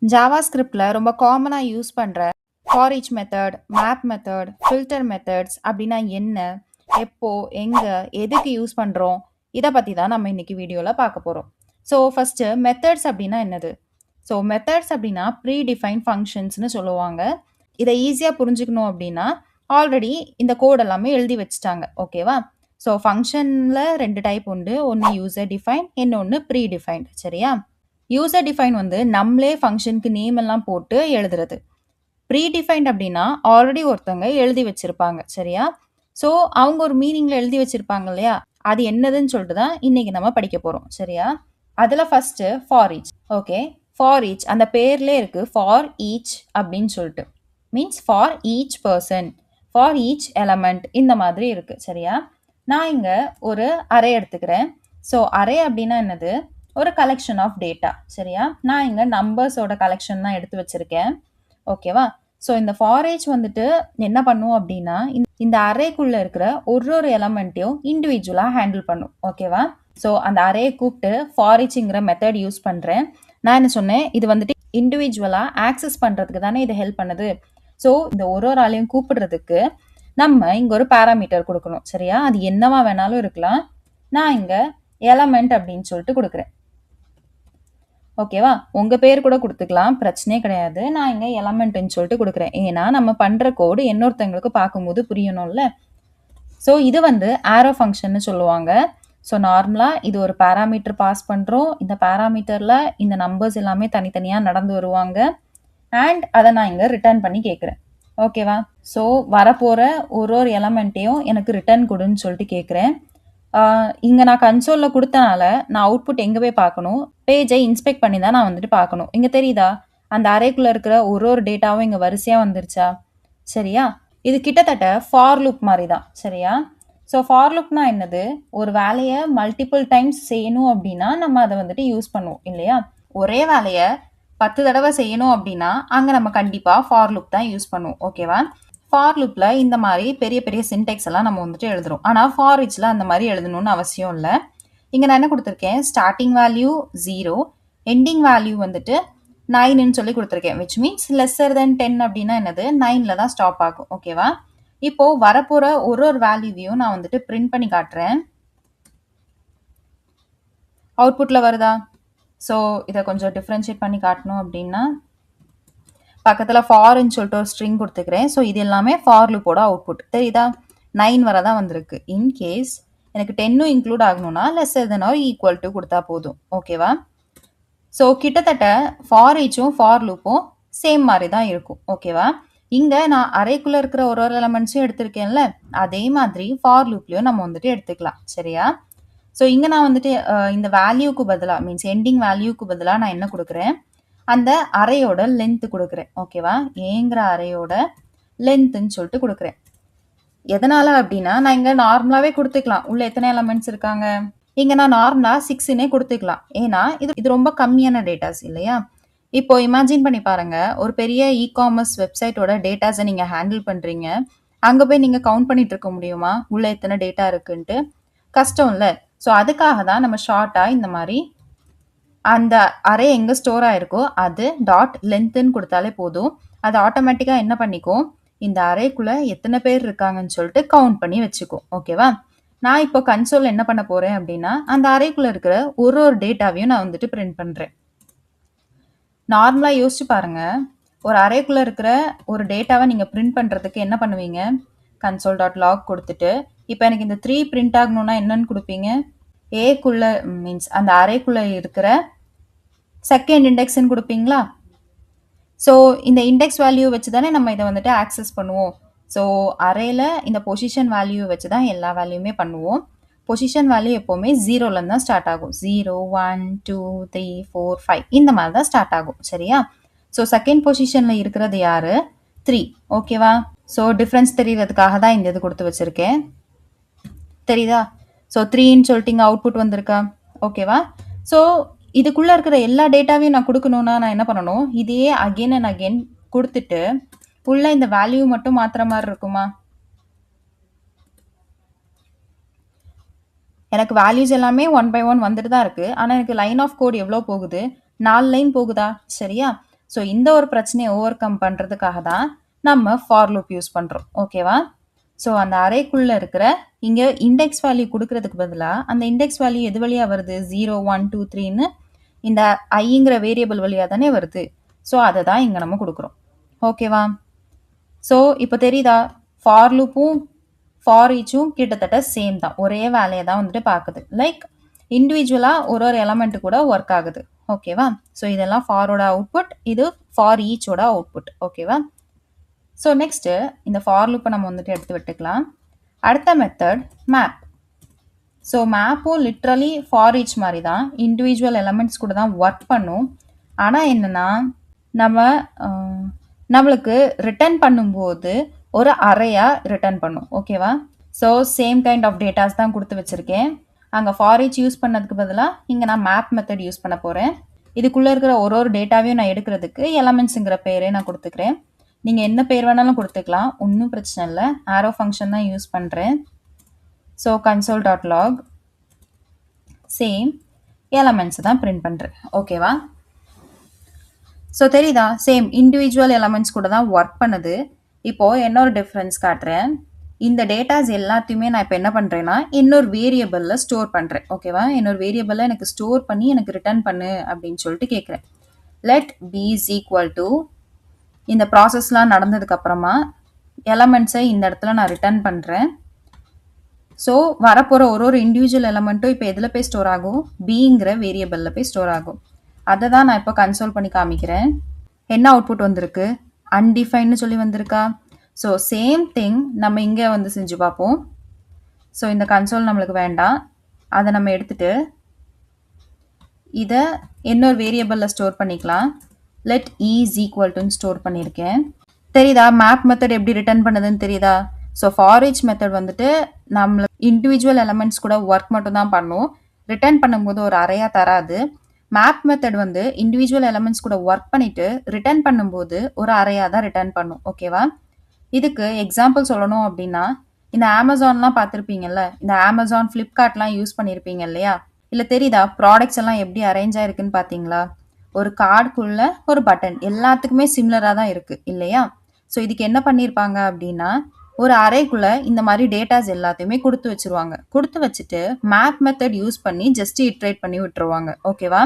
ஜாவாஸ்கிரிப்ட்ல ரொம்ப காமனா யூஸ் பண்ற for each method, map method, filter methods அப்படின்னா என்ன? எப்போ, எங்க, எதுக்கு யூஸ் பண்றோம்? இத பத்தி தான் நம்ம இன்னைக்கு வீடியோல பார்க்க போறோம். ஸோ ஃபர்ஸ்ட் மெத்தட்ஸ் அப்படின்னா என்னது? ஸோ மெத்தட்ஸ் அப்படின்னா ப்ரீ டிஃபைன் ஃபங்க்ஷன்ஸ்னு சொல்லுவாங்க. இதை ஈஸியா புரிஞ்சுக்கணும் அப்படின்னா ஆல்ரெடி இந்த கோட் எல்லாமே எழுதி வச்சுட்டாங்க. ஓகேவா? ஸோ ஃபங்க்ஷன்ல 2 டைப் உண்டு. ஒன்று யூசர் டிஃபைன், இன்னொன்று ப்ரீ டிஃபைன்ட். சரியா? யூசர் டிஃபைன் வந்து நம்மளே ஃபங்க்ஷனுக்கு நேம் எல்லாம் போட்டு எழுதுறது. ப்ரீ டிஃபைன்ட் அப்படின்னா ஆல்ரெடி ஒருத்தவங்க எழுதி வச்சிருப்பாங்க. சரியா? ஸோ அவங்க ஒரு மீனிங்ல எழுதி வச்சிருப்பாங்க இல்லையா? அது என்னதுன்னு சொல்லிட்டு தான் இன்னைக்கு நம்ம படிக்க போறோம். சரியா? அதுல first for each. Okay, for each அந்த பேர்லே இருக்கு ஃபார் ஈச் அப்படின்னு சொல்லிட்டு. Means for each person, for each element இந்த மாதிரி இருக்கு. சரியா? நான் இங்க ஒரு அரே எடுத்துக்கிறேன். ஸோ அரே அப்படின்னா என்னது? ஒரு கலெக்ஷன் ஆஃப் டேட்டா. சரியா? நான் இங்க நம்பர்ஸோட கலெக்ஷன் தான் எடுத்து வச்சிருக்கேன். ஓகேவா? ஸோ இந்த ஃபார் ஈச் வந்துட்டு என்ன பண்ணும் அப்படின்னா இந்த அரேக்குள்ள இருக்கிற ஒரு எலமெண்ட்டையும் இண்டிவிஜுவலா ஹேண்டில் பண்ணும். ஓகேவா? ஸோ அந்த அரேயை கூப்பிட்டு ஃபார் ஈச்ங்கிற மெத்தட் யூஸ் பண்றேன். நான் என்ன சொன்னேன்? இது வந்துட்டு இண்டிவிஜுவலா ஆக்சஸ் பண்றதுக்கு தானே இது ஹெல்ப் பண்ணுது. ஸோ இந்த ஒரு ஆளையும் கூப்பிடுறதுக்கு நம்ம இங்க ஒரு பாராமீட்டர் கொடுக்கணும். சரியா? அது என்னவா வேணாலும் இருக்கலாம். நான் இங்க எலமெண்ட் அப்படின்னு சொல்லிட்டு கொடுக்குறேன். ஓகேவா? உங்க பேர் கூட கொடுத்துக்கலாம், பிரச்சனையே கிடையாது. நான் இங்க எலமெண்ட்னு சொல்லிட்டு கொடுக்குறேன். ஏன்னா நம்ம பண்ற கோடு இன்னொருத்தவங்களுக்கு பார்க்கும்போது புரியணும்ல. ஸோ இது வந்து ஆரோ ஃபங்க்ஷன்னு சொல்லுவாங்க. ஸோ நார்மலா இது ஒரு பாராமீட்டர் பாஸ் பண்றோம். இந்த பாராமீட்டர்ல இந்த நம்பர்ஸ் எல்லாமே தனித்தனியா நடந்து வருவாங்க. அண்ட் அதை நான் இங்க ரிட்டர்ன் பண்ணி கேட்குறேன். ஓகேவா? ஸோ வரப்போற ஒரு எலமெண்ட்டையும் எனக்கு ரிட்டர்ன் கொடுன்னு சொல்லிட்டு கேட்குறேன். இங்க நான் கன்சோல்ல கொடுத்தனால நான் அவுட்புட் எங்க போய் பார்க்கணும்? பேஜை இன்ஸ்பெக்ட் பண்ணி தான் நான் வந்துட்டு பார்க்கணும். இங்க தெரியுதா? அந்த அரேக்குள்ள இருக்கிற ஒரு டேட்டாவும் இங்க வரிசையா வந்துருச்சா? சரியா? இது கிட்டத்தட்ட ஃபார் லூப் மாதிரி தான். சரியா? ஸோ ஃபார் லூப்னா என்னது? ஒரு வேலையை மல்டிபிள் டைம்ஸ் செய்யணும் அப்படின்னா நம்ம அதை வந்துட்டு யூஸ் பண்ணுவோம் இல்லையா? ஒரே வேலையை 10 தடவை செய்யணும் அப்படின்னா அங்க நம்ம கண்டிப்பா ஃபார் லூப் தான் யூஸ் பண்ணுவோம். ஓகேவா? ஃபார் லூப்ல இந்த மாதிரி பெரிய பெரிய சின்டெக்ஸ் எல்லாம் நம்ம வந்துட்டு எழுதுறோம். ஆனா ஃபார் ஈச்ல அந்த மாதிரி எழுதணும்னு அவசியம் இல்லை. இங்க நான் என்ன கொடுத்துருக்கேன்? ஸ்டார்டிங் வேல்யூ 0, எண்டிங் வேல்யூ வந்துட்டு 9ன்னு சொல்லி கொடுத்துருக்கேன். விச் மீன்ஸ் லெஸ்ஸர் தென் 10 அப்படின்னா என்னது? 9ல தான் ஸ்டாப் ஆகும். ஓகேவா? இப்போ வரப்போற ஒரு வேல்யூவையும் நான் வந்துட்டு பிரிண்ட் பண்ணி காட்டுறேன். அவுட்புட்ல வருதா? ஸோ இதை கொஞ்சம் டிஃப்ரென்ஷியேட் பண்ணி காட்டணும் அப்படின்னா பக்கத்துல ஃபார்ன்னு சொல்லிட்டு ஒரு ஸ்ட்ரிங் கொடுத்துக்கிறேன். ஸோ இது எல்லாமே ஃபார் லூப்போட அவுட்புட். தெரியுதா? 9 வரை தான் வந்திருக்கு. இன்கேஸ் எனக்கு 10ம் இன்க்ளூட் ஆகணும்னா lesser than or equal to கொடுத்தா போதும். ஓகேவா? ஸோ கிட்டத்தட்ட ஃபார் ஈச்சும் ஃபார் லூப்பும் சேம் மாதிரி தான் இருக்கும். ஓகேவா? இங்க நான் அரேக்குள்ள இருக்கிற ஒரு எலமெண்ட்ஸும் எடுத்திருக்கேன்ல, அதே மாதிரி ஃபார் லூப்லயும் நம்ம வந்துட்டு எடுத்துக்கலாம். சரியா? ஸோ இங்க நான் வந்துட்டு இந்த வேல்யூக்கு பதிலா மீன்ஸ் எண்டிங் வேல்யூக்கு பதிலா நான் என்ன கொடுக்குறேன்? அந்த அரேயோட லென்த் கொடுக்குறேன். ஓகேவா? ஏங்கிற அரேயோட லென்த்ன்னு சொல்லிட்டு கொடுக்குறேன். எதனால அப்படின்னா நான் இங்க நார்மலாவே கொடுத்துக்கலாம். உள்ள எத்தனை எலமெண்ட்ஸ் இருக்காங்க? இங்க நான் நார்மலா 6னே கொடுத்துக்கலாம். ஏன்னா இது ரொம்ப கம்மியான டேட்டாஸ் இல்லையா? இப்போ இமேஜின் பண்ணி பாருங்க, ஒரு பெரிய இ-காமர்ஸ் வெப்சைட்டோட டேட்டாஸை நீங்க ஹேண்டில் பண்றீங்க. அங்க போய் நீங்க கவுண்ட் பண்ணிட்டு இருக்க முடியுமா? உள்ள எத்தனை டேட்டா இருக்குன்ட்டு? கஷ்டம் இல்ல. ஸோ அதுக்காக தான் நம்ம ஷார்ட்டா இந்த மாதிரி அந்த அரே எங்க ஸ்டோர் ஆயிருக்கோ அது டாட் லென்த்ன்னு கொடுத்தாலே போதும். அது ஆட்டோமேட்டிக்கா என்ன பண்ணிக்கும்? இந்த அரேக்குள்ள எத்தனை பேர் இருக்காங்கன்னு சொல்லிட்டு கவுண்ட் பண்ணி வச்சுக்கும். ஓகேவா? நான் இப்போ கன்சோல் என்ன பண்ண போறேன் அப்படின்னா அந்த அரேக்குள்ள இருக்கிற ஒரு டேட்டாவையும் நான் வந்துட்டு பிரிண்ட் பண்றேன். நார்மலா யோசிச்சு பாருங்க, ஒரு அரேக்குள்ள இருக்கிற ஒரு டேட்டாவை நீங்க பிரிண்ட் பண்றதுக்கு என்ன பண்ணுவீங்க? கன்சோல் டாட் லாக் கொடுத்துட்டு இப்போ எனக்கு இந்த 3 பிரிண்ட் ஆகணும்னா என்னன்னு கொடுப்பீங்க? ஏக்குள்ள மீன்ஸ் அந்த அரேக்குள்ள இருக்கிற செகண்ட் இண்டெக்ஸ்ன்னு கொடுப்பீங்களா? ஸோ இந்த இண்டெக்ஸ் வேல்யூ வச்சு தானே நம்ம இதை வந்துட்டு ஆக்சஸ் பண்ணுவோம். ஸோ அரேல இந்த பொசிஷன் வேல்யூ வச்சு தான் எல்லா வேல்யூமே பண்ணுவோம். பொசிஷன் வேல்யூ எப்போவுமே 0லேருந்து தான் ஸ்டார்ட் ஆகும். 0, 1, 2, 3, 4, 5 இந்த மாதிரி தான் ஸ்டார்ட் ஆகும். சரியா? ஸோ செகண்ட் பொசிஷன்ல இருக்கிறது யாரு? 3. ஓகேவா? ஸோ டிஃப்ரென்ஸ் தெரியறதுக்காக தான் இந்த இது கொடுத்து வச்சிருக்கேன். தெரியுதா? ஸோ 3ன்னு சொல்லிட்டு இங்கே அவுட்புட் வந்திருக்கா? ஓகேவா? ஸோ இதுக்குள்ள இருக்கிற எல்லா டேட்டாவையும் நான் கொடுக்கணும்னா நான் என்ன பண்ணணும்? இதையே அகெயின் அண்ட் அகெயின் கொடுத்துட்டு உள்ள இந்த வேல்யூ மட்டும் மாத்துற மாதிரி இருக்குமா? எனக்கு வேல்யூஸ் எல்லாமே 1 by 1 வந்துட்டு தான் இருக்கு. ஆனா எனக்கு லைன் ஆஃப் கோட் எவ்வளோ போகுது? 4 லைன் போகுதா? சரியா? ஸோ இந்த ஒரு பிரச்சனையை ஓவர் கம் பண்ணுறதுக்காக தான் நம்ம ஃபார் லூப் யூஸ் பண்ணுறோம். ஓகேவா? ஸோ அந்த அரேக்குள்ளே இருக்கிற இங்கே இண்டெக்ஸ் வேல்யூ கொடுக்கறதுக்கு பதிலாக அந்த இண்டெக்ஸ் வேல்யூ எது வழியாக வருது? 0 1 2 3ன்னு இந்த ஐங்கிற வேரியபிள் வழியாக தானே வருது. ஸோ அதை தான் இங்கே நம்ம கொடுக்குறோம். ஓகேவா? ஸோ இப்போ தெரியுதா? ஃபார் லூப்பும் ஃபார் ஈச்சும் கிட்டத்தட்ட சேம் தான். ஒரே வேலையை தான் வந்துட்டு பார்க்குது. லைக் இண்டிவிஜுவலாக ஒரு ஒரு எலமெண்ட்டு கூட ஒர்க் ஆகுது. ஓகேவா? ஸோ இதெல்லாம் ஃபாரோட அவுட்புட், இது ஃபார் ஈச்சோட அவுட்புட். ஓகேவா? ஸோ நெக்ஸ்ட்டு இந்த ஃபார் லூப்பை நம்ம வந்துட்டு எடுத்து விட்டுக்கலாம். அடுத்த மெத்தட் மேப். ஸோ மேப்பும் லிட்ரலி ஃபார் ஈச் மாதிரி தான், இண்டிவிஜுவல் எலமெண்ட்ஸ் கூட தான் ஒர்க் பண்ணும். ஆனால் என்னென்னா நம்மளுக்கு ரிட்டர்ன் பண்ணும்போது ஒரு அறையாக ரிட்டர்ன் பண்ணும். ஓகேவா? So same kind of datas தான் கொடுத்து வச்சுருக்கேன். அங்கே ஃபார் ஈச் யூஸ் பண்ணதுக்கு பதிலாக இங்கே நான் மேப் மெத்தட் யூஸ் பண்ண போகிறேன். இதுக்குள்ளே இருக்கிற ஒரு ஒரு டேட்டாவையும் நான் எடுக்கிறதுக்கு எலமெண்ட்ஸுங்கிற பேரே நான் கொடுத்துக்கிறேன். நீங்கள் என்ன பேர் வேணாலும் கொடுத்துக்கலாம், ஒன்றும் பிரச்சனை இல்லை. ஆரோ ஃபங்க்ஷன் தான் யூஸ் பண்ணுறேன். ஸோ console.log சேம் எலமெண்ட்ஸ் தான் பிரிண்ட் பண்ணுறேன். ஓகேவா? ஸோ தெரியுதா? சேம் இண்டிவிஜுவல் எலமெண்ட்ஸ் கூட தான் ஒர்க் பண்ணுது. இப்போது இன்னொரு டிஃப்ரென்ஸ் காட்டுறேன். இந்த டேட்டாஸ் எல்லாத்தையுமே நான் இப்போ என்ன பண்ணுறேன்னா இன்னொரு வேரியபிளில் ஸ்டோர் பண்ணுறேன். ஓகேவா? இன்னொரு வேரியபிளில் எனக்கு ஸ்டோர் பண்ணி எனக்கு ரிட்டர்ன் பண்ணு அப்படின்னு சொல்லிட்டு கேட்குறேன். Let B is equal to இந்த ப்ராசஸ்லாம் நடந்ததுக்கப்புறமா எலமெண்ட்ஸை இந்த இடத்துல நான் ரிட்டர்ன் பண்ணுறேன். ஸோ வரப்போகிற ஒரு ஒரு இண்டிவிஜுவல் எலமெண்ட்டும் இப்போ எதில் போய் ஸ்டோர் ஆகும்? பிங்கிற வேரியபிளில் போய் ஸ்டோர் ஆகும். அதை தான் நான் இப்போ கன்சோல் பண்ணி காமிக்கிறேன். என்ன அவுட்புட் வந்திருக்கு? அன்டிஃபைன்னு சொல்லி வந்திருக்கா? ஸோ சேம் திங் நம்ம இங்கே வந்து செஞ்சு பார்ப்போம். ஸோ இந்த கன்சோல் நம்மளுக்கு வேண்டாம், அதை நம்ம எடுத்துகிட்டு இதை இன்னொரு வேரியபிளில் ஸ்டோர் பண்ணிக்கலாம். லெட் இஸ் ஈக்குவல் டுன்னு ஸ்டோர் பண்ணியிருக்கேன். தெரியுதா? மேப் மெத்தட் எப்படி ரிட்டர்ன் பண்ணுதுன்னு தெரியுதா? ஸோ ஃபார் ஈச் மெத்தட் வந்துட்டு நம்மள இண்டிவிஜுவல் எலமெண்ட்ஸ் கூட ஒர்க் மட்டும் தான் பண்ணும், ரிட்டர்ன் பண்ணும்போது ஒரு அறையாக தராது. மேப் மெத்தட் வந்து இண்டிவிஜுவல் எலமெண்ட்ஸ் கூட ஒர்க் பண்ணிவிட்டு ரிட்டர்ன் பண்ணும்போது ஒரு அறையாக தான் ரிட்டர்ன் பண்ணும். ஓகேவா? இதுக்கு எக்ஸாம்பிள் சொல்லணும் அப்படின்னா இந்த அமேசான்லாம் பார்த்துருப்பீங்கல்ல, இந்த அமேசான் ஃப்ளிப்கார்ட்லாம் யூஸ் பண்ணியிருப்பீங்க இல்லையா? இல்லை தெரியுதா? ப்ராடக்ட்ஸ் எல்லாம் எப்படி அரேஞ்ச் ஆயிருக்குன்னு பார்த்தீங்களா? ஒரு கார்டுக்குள்ள ஒரு பட்டன் எல்லாத்துக்குமே சிமிலராக தான் இருக்குது இல்லையா? ஸோ இதுக்கு என்ன பண்ணியிருப்பாங்க அப்படின்னா ஒரு அறைக்குள்ள இந்த மாதிரி டேட்டாஸ் எல்லாத்தையுமே கொடுத்து வச்சிருவாங்க. கொடுத்து வச்சுட்டு மேப் மெத்தட் யூஸ் பண்ணி ஜஸ்ட் இட்ரேட் பண்ணி விட்டுருவாங்க. ஓகேவா?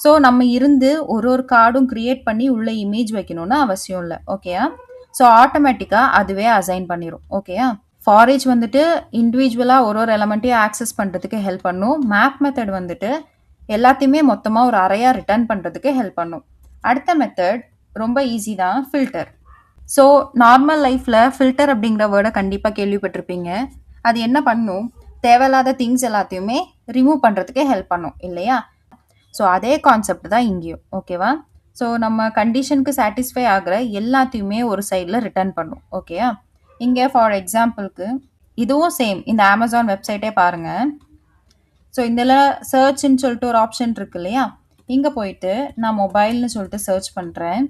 ஸோ நம்ம இருந்து ஒரு ஒரு கார்டும் கிரியேட் பண்ணி உள்ள இமேஜ் வைக்கணும்னு அவசியம் இல்லை. ஓகேயா? ஸோ ஆட்டோமேட்டிக்காக அதுவே அசைன் பண்ணிடும். ஓகேயா? ஃபார் ஈச் வந்துட்டு இண்டிவிஜுவலாக ஒரு ஒரு எலமெண்ட்டையும் ஆக்சஸ் பண்ணுறதுக்கு ஹெல்ப் பண்ணும். மேப் மெத்தட் வந்துட்டு எல்லாத்தையுமே மொத்தமாக ஒரு அறையாக ரிட்டர்ன் பண்ணுறதுக்கு ஹெல்ப் பண்ணும். அடுத்த மெத்தட் ரொம்ப ஈஸி தான், ஃபில்டர். ஸோ நார்மல் லைஃப்பில் ஃபில்டர் அப்படிங்கிற வேர்டை கண்டிப்பாக கேள்விப்பட்டிருப்பீங்க. அது என்ன பண்ணும்? தேவையில்லாத திங்ஸ் எல்லாத்தையுமே ரிமூவ் பண்ணுறதுக்கு ஹெல்ப் பண்ணும் இல்லையா? ஸோ அதே கான்செப்ட் தான் இங்கேயும். ஓகேவா? ஸோ நம்ம கண்டிஷனுக்கு சாட்டிஸ்ஃபை ஆகிற எல்லாத்தையுமே ஒரு சைடில் ரிட்டர்ன் பண்ணும். ஓகேயா? இங்கே ஃபார் எக்ஸாம்பிளுக்கு இதுவும் சேம், இந்த அமேசான் வெப்சைட்டே பாருங்கள். ஸோ இதில் சர்ச்ன்னு சொல்லிட்டு ஒரு ஆப்ஷன் இருக்கு இல்லையா? இங்கே போயிட்டு நான் மொபைல்னு சொல்லிட்டு சர்ச் பண்ணுறேன்.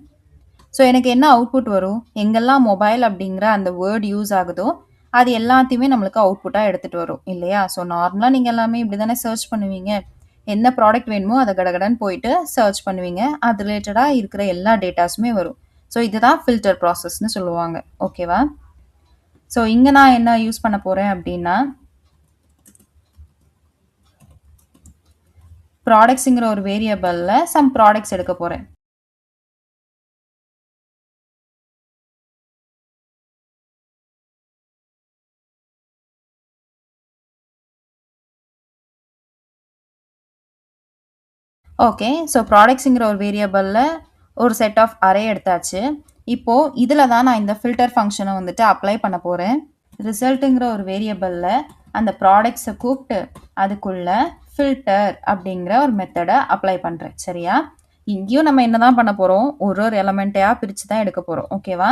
ஸோ எனக்கு என்ன அவுட்புட் வரும்? எங்கெல்லாம் மொபைல் அப்படிங்கிற அந்த வேர்ட் யூஸ் ஆகுதோ அது எல்லாத்தையுமே நம்மளுக்கு அவுட்புட்டாக எடுத்துகிட்டு வரும் இல்லையா? ஸோ நார்மலாக நீங்கள் எல்லாமே இப்படி தானே சர்ச் பண்ணுவீங்க. என்ன ப்ராடக்ட் வேணுமோ அதை கடகடன்னு போயிட்டு சர்ச் பண்ணுவீங்க, அது ரிலேட்டடாக இருக்கிற எல்லா டேட்டாஸுமே வரும். ஸோ இதுதான் ஃபில்டர் ப்ராசஸ்ன்னு சொல்லுவாங்க. ஓகேவா? ஸோ இங்கே நான் என்ன யூஸ் பண்ண போகிறேன் அப்படின்னா ப்ராடக்ட்ஸுங்கிற ஒரு வேரியபிளில் சம் ப்ராடக்ட்ஸ் எடுக்க போகிறேன். ஓகே, ஸோ ப்ராடக்ட்ஸுங்கிற ஒரு வேரியபிளில் ஒரு செட் ஆஃப் அரே எடுத்தாச்சு. இப்போது இதில் தான் நான் இந்த ஃபில்டர் ஃபங்க்ஷனை வந்துட்டு அப்ளை பண்ண போகிறேன். ரிசல்ட்டுங்கிற ஒரு வேரியபிளில் அந்த ப்ராடக்ட்ஸை கூப்பிட்டு அதுக்குள்ளே ஃபில்டர் அப்படிங்கிற ஒரு மெத்தடை அப்ளை பண்ணுறேன். சரியா? இங்கேயும் நம்ம என்ன தான் பண்ண போகிறோம்? ஒரு ஒரு எலமெண்ட்டையாக பிரித்து தான் எடுக்க போகிறோம். ஓகேவா?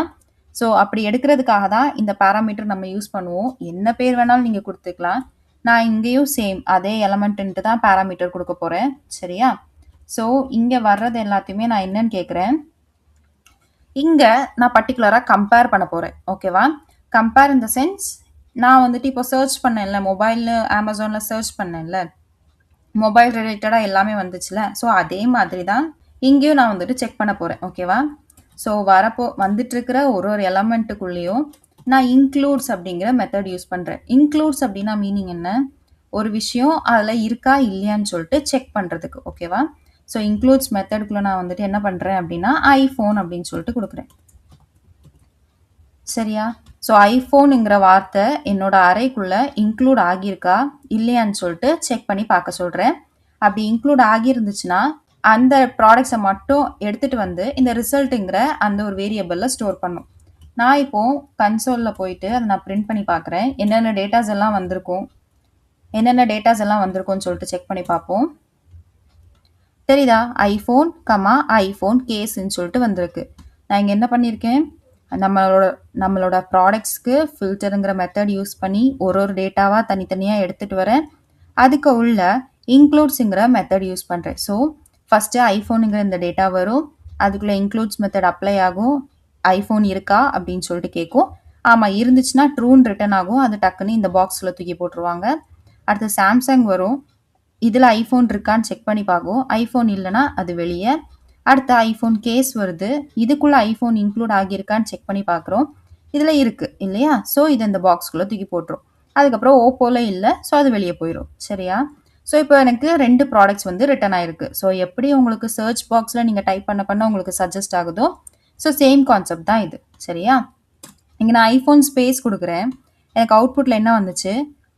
ஸோ அப்படி எடுக்கிறதுக்காக தான் இந்த பேராமீட்டர் நம்ம யூஸ் பண்ணுவோம். என்ன பேர் வேணாலும் நீங்கள் கொடுத்துக்கலாம். நான் இங்கேயும் சேம் அதே எலமெண்ட்டுன்ட்டு தான் பேராமீட்டர் கொடுக்க போகிறேன். சரியா? ஸோ இங்கே வர்றது எல்லாத்தையுமே நான் என்னன்னு கேட்குறேன். இங்கே நான் பர்டிகுலராக கம்பேர் பண்ண போகிறேன். ஓகேவா? கம்பேர் இன் த சென்ஸ் நான் வந்துட்டு இப்போ சர்ச் பண்ணேன்ல, மொபைலில் அமேசானில் சர்ச் பண்ணேன்ல, மொபைல் ரிலேட்டடாக எல்லாமே வந்துச்சுல. ஸோ அதே மாதிரி தான் இங்கேயும் நான் வந்துட்டு செக் பண்ண போறேன். ஓகேவா? ஸோ வந்துட்டு இருக்கிற ஒரு ஒரு எலமெண்ட்டுக்குள்ளேயும் நான் இன்க்ளூட்ஸ் அப்படிங்கிற மெத்தட் யூஸ் பண்றேன். இன்க்ளூட்ஸ் அப்படின்னா மீனிங் என்ன? ஒரு விஷயம் அதுல இருக்கா இல்லையான்னு சொல்லிட்டு செக் பண்றதுக்கு. ஓகேவா? ஸோ இன்க்ளூட்ஸ் மெத்தடுக்குள்ள நான் வந்துட்டு என்ன பண்றேன் அப்படின்னா ஐஃபோன் அப்படின்னு சொல்லிட்டு கொடுக்குறேன். சரியா? ஸோ ஐஃபோனுங்கிற வார்த்தை என்னோட அறைக்குள்ள இன்க்ளூட் ஆகியிருக்கா இல்லையான்னு சொல்லிட்டு செக் பண்ணி பார்க்க சொல்றேன். அப்படி இன்க்ளூட் ஆகியிருந்துச்சுன்னா அந்த ப்ராடக்ட்ஸை மட்டும் எடுத்துட்டு வந்து இந்த ரிசல்ட்டுங்கிற அந்த ஒரு வேரியபிளில் ஸ்டோர் பண்ணும். நான் இப்போ கன்சோலில் போயிட்டு அதை நான் பிரிண்ட் பண்ணி பார்க்குறேன். என்னென்ன டேட்டாஸ் எல்லாம் வந்திருக்கும்னு சொல்லிட்டு செக் பண்ணி பார்ப்போம். தெரியுதா? ஐஃபோன் ஐஃபோன் கேஸ்ன்னு சொல்லிட்டு வந்திருக்கு. நான் இங்கே என்ன பண்ணியிருக்கேன், நம்மளோட ப்ராடக்ட்ஸ்க்கு ஃபில்டருங்கிற மெத்தட் யூஸ் பண்ணி ஒரு ஒரு டேட்டாவாக தனித்தனியாக எடுத்துகிட்டு வரேன். அதுக்கு உள்ள இன்க்ளூட்ஸுங்கிற மெத்தட் யூஸ் பண்ணுறேன். ஸோ ஃபஸ்ட்டு ஐஃபோனுங்கிற இந்த டேட்டா வரும். அதுக்குள்ளே இன்க்ளூட்ஸ் மெத்தட் அப்ளை ஆகும். ஐஃபோன் இருக்கா அப்படின்னு சொல்லிட்டு கேட்கும். ஆமாம், இருந்துச்சுன்னா ட்ரூன்னு ரிட்டர்ன் ஆகும். அது டக்குன்னு இந்த பாக்ஸில் தூக்கி போட்டுருவாங்க. அடுத்து சாம்சங் வரும். இதில் ஐஃபோன் இருக்கான்னு செக் பண்ணி பார்க்கும். ஐஃபோன் இல்லைன்னா அது வெளியே. அடுத்து ஐஃபோன் கேஸ் வருது. இதுக்குள்ளே ஐஃபோன் இன்க்ளூட் ஆகியிருக்கான்னு செக் பண்ணி பார்க்குறோம். இதில் இருக்குது இல்லையா? ஸோ இதை இந்த பாக்ஸ்குள்ளே தூக்கி போட்டுரும். அதுக்கப்புறம் ஓப்போவில் இல்லை, ஸோ அது வெளியே போயிடும். சரியா? ஸோ இப்போ எனக்கு 2 ப்ராடக்ட்ஸ் வந்து ரிட்டர்ன் ஆயிருக்கு. ஸோ எப்படி உங்களுக்கு சர்ச் பாக்ஸில் நீங்கள் டைப் பண்ண உங்களுக்கு சஜஸ்ட் ஆகுதோ, ஸோ சேம் கான்செப்ட் தான் இது. சரியா? இங்கே நான் ஐஃபோன் ஸ்பேஸ் கொடுக்குறேன். எனக்கு அவுட்புட்டில் என்ன வந்துச்சு?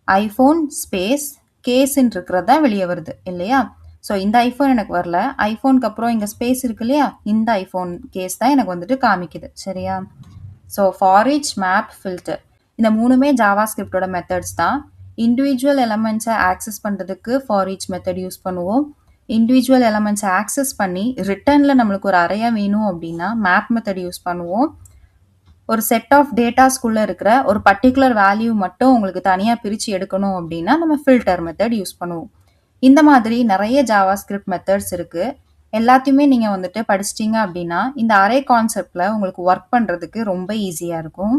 ஐஃபோன் ஸ்பேஸ் கேஸ்ன்னு இருக்கிறது தான் வெளியே வருது இல்லையா? ஸோ இந்த ஐஃபோன் எனக்கு வரல. ஐஃபோனுக்கு அப்புறம் இங்கே ஸ்பேஸ் இருக்கு இல்லையா? இந்த ஐஃபோன் கேஸ் தான் எனக்கு வந்துட்டு காமிக்குது. சரியா? So for each map filter இந்த 3மே ஜாவா ஸ்கிரிப்டோட மெத்தட்ஸ் தான். இண்டிவிஜுவல் எலமெண்ட்ஸை ஆக்சஸ் பண்ணுறதுக்கு ஃபார் ஈச் மெத்தட் யூஸ் பண்ணுவோம். இண்டிவிஜுவல் எலமெண்ட்ஸை ஆக்சஸ் பண்ணி ரிட்டர்னில் நம்மளுக்கு ஒரு அறையா வேணும் அப்படின்னா மேப் மெத்தட் யூஸ் பண்ணுவோம். ஒரு செட் ஆஃப் டேட்டாஸ்குள்ளே இருக்கிற ஒரு பர்டிகுலர் வேல்யூ மட்டும் உங்களுக்கு தனியாக பிரித்து எடுக்கணும் அப்படின்னா நம்ம ஃபில்டர் மெத்தட் யூஸ் பண்ணுவோம். இந்த மாதிரி நிறைய ஜாவா ஸ்கிரிப்ட் மெத்தட்ஸ் இருக்குது. எல்லாத்தையுமே நீங்கள் வந்துட்டு படிச்சிட்டிங்க அப்படின்னா இந்த அரே கான்செப்டில் உங்களுக்கு ஒர்க் பண்ணுறதுக்கு ரொம்ப ஈஸியாக இருக்கும்.